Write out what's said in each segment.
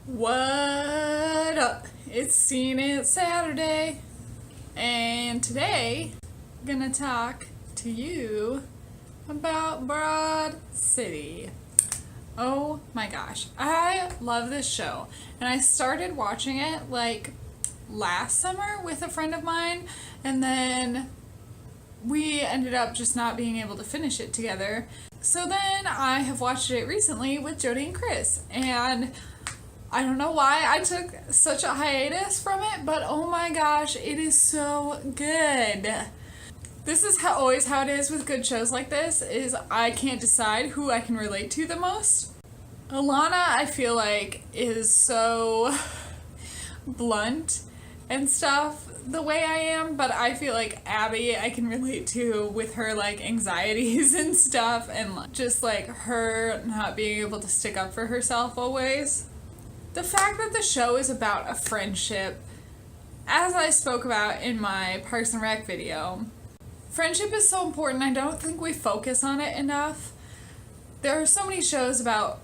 What up? It's Seen It Saturday, and today I'm gonna talk to you about Broad City. Oh my gosh, I love this show, and I started watching it like last summer with a friend of mine, and then we ended up just not being able to finish it together. So then I have watched it recently with Jody and Chris, and I don't know why I took such a hiatus from it, but oh my gosh, it is so good. This is always how it is with good shows like this, is I can't decide who I can relate to the most. Ilana, I feel like, is so blunt and stuff the way I am, but I feel like Abbi I can relate to with her like anxieties and stuff, and just like her not being able to stick up for herself always. The fact that the show is about a friendship, as I spoke about in my Parks and Rec video, friendship is so important. I don't think we focus on it enough. There are so many shows about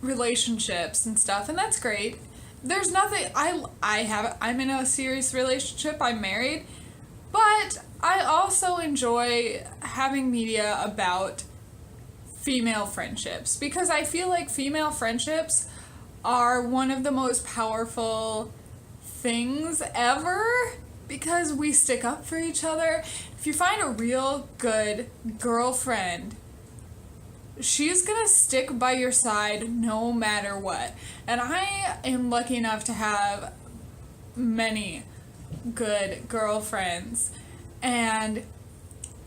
relationships and stuff, and that's great. There's nothing, I'm in a serious relationship, I'm married, but I also enjoy having media about female friendships, because I feel like female friendships are one of the most powerful things ever, because we stick up for each other. If you find a real good girlfriend, she's gonna stick by your side no matter what. And I am lucky enough to have many good girlfriends, and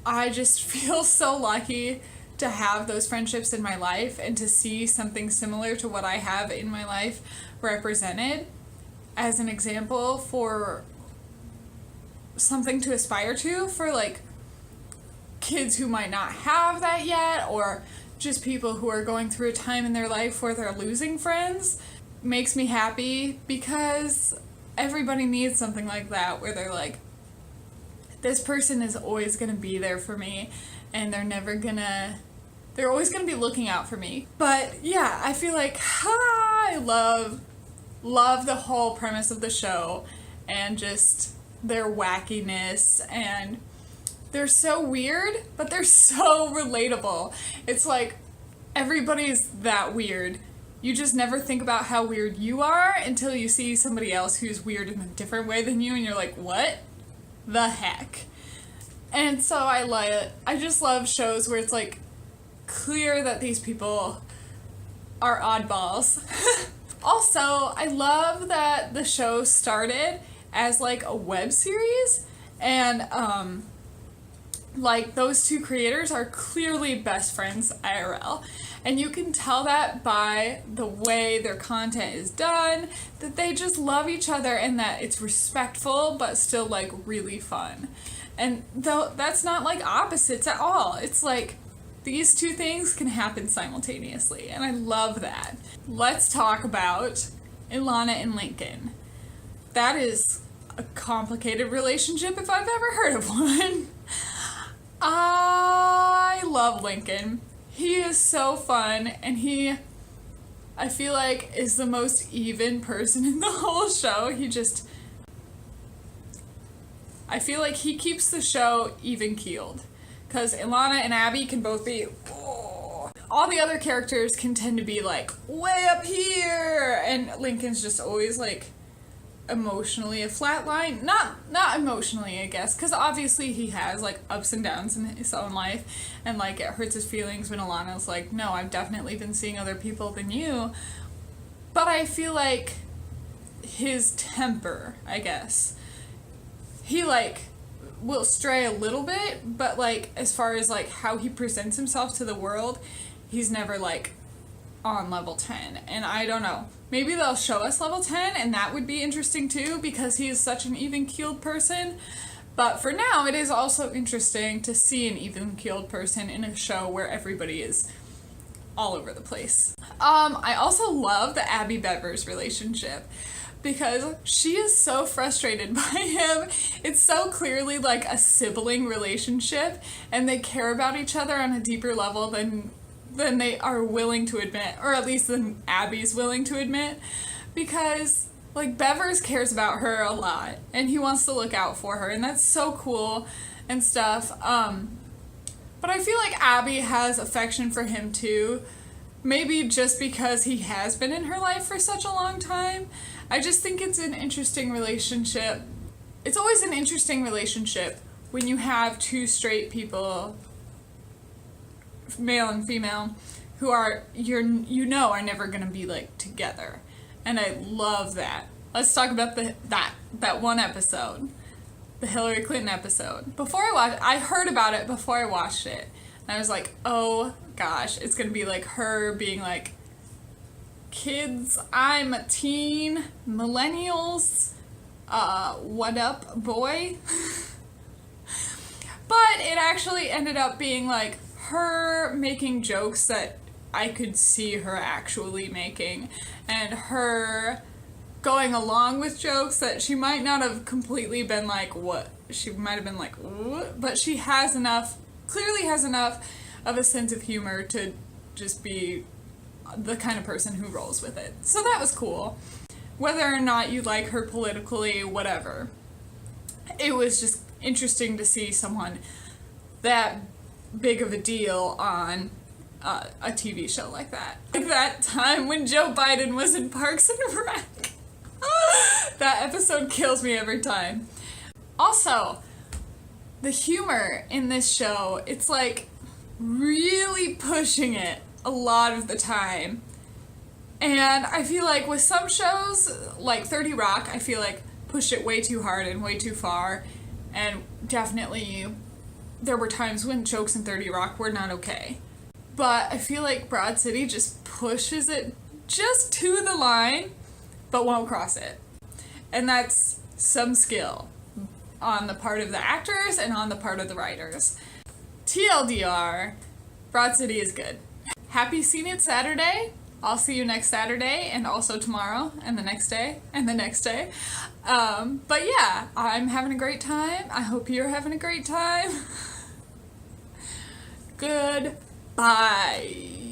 I just feel so lucky to have those friendships in my life and to see something similar to what I have in my life represented as an example for something to aspire to for like kids who might not have that yet, or just people who are going through a time in their life where they're losing friends. Makes me happy, because everybody needs something like that where they're like, this person is always gonna be there for me, and they're always gonna be looking out for me. But yeah, I feel like I love the whole premise of the show, and just their wackiness, and they're so weird, but they're so relatable. It's like everybody's that weird. You just never think about how weird you are until you see somebody else who's weird in a different way than you, and you're like, what the heck? And so I just love shows where it's like clear that these people are oddballs. Also, I love that the show started as like a web series, and like those two creators are clearly best friends IRL, and you can tell that by the way their content is done, that they just love each other, and that it's respectful but still like really fun. And though that's not like opposites at all, it's like these two things can happen simultaneously, and I love that. Let's talk about Ilana and Lincoln. That is a complicated relationship if I've ever heard of one. I love Lincoln. He is so fun, and I feel like, is the most even person in the whole show. I feel like he keeps the show even-keeled, because Ilana and Abbi can both be, oh. All the other characters can tend to be like way up here, and Lincoln's just always like emotionally a flat line. Not emotionally, I guess, because obviously he has like ups and downs in his own life, and like it hurts his feelings when Ilana's like, no, I've definitely been seeing other people than you. But I feel like his temper, I guess, he like will stray a little bit, but like as far as like how he presents himself to the world, he's never like on level 10. And I don't know, maybe they'll show us level 10, and that would be interesting too, because he is such an even-keeled person. But for now, it is also interesting to see an even-keeled person in a show where everybody is all over the place. I also love the Abbi Bevers relationship, because she is so frustrated by him. It's so clearly like a sibling relationship, and they care about each other on a deeper level than than they are willing to admit, or at least than Abby's willing to admit, because like Bevers cares about her a lot and he wants to look out for her, and that's so cool and stuff. But I feel like Abbi has affection for him too, maybe just because he has been in her life for such a long time. I just think it's an interesting relationship. It's always an interesting relationship when you have two straight people, male and female, who are, are never gonna be like together. And I love that. Let's talk about that one episode, the Hillary Clinton episode. I heard about it before I watched it. And I was like, oh gosh, it's gonna be like her being like, kids, I'm a teen, millennials, what up, boy? But it actually ended up being like her making jokes that I could see her actually making, and her going along with jokes that she might not have completely been like, what? She might have been like, what? But she clearly has enough of a sense of humor to just be the kind of person who rolls with it. So that was cool. Whether or not you like her politically, whatever. It was just interesting to see someone that big of a deal on a TV show like that. Like that time when Joe Biden was in Parks and Rec. That episode kills me every time. Also, the humor in this show, it's like really pushing it a lot of the time. And I feel like with some shows, like 30 Rock, I feel like pushed it way too hard and way too far. And definitely there were times when jokes in 30 Rock were not okay. But I feel like Broad City just pushes it just to the line, but won't cross it. And that's some skill on the part of the actors and on the part of the writers. TLDR, Broad City is good. Happy Seen It Saturday. I'll see you next Saturday, and also tomorrow, and the next day, and the next day. But yeah, I'm having a great time. I hope you're having a great time. Goodbye.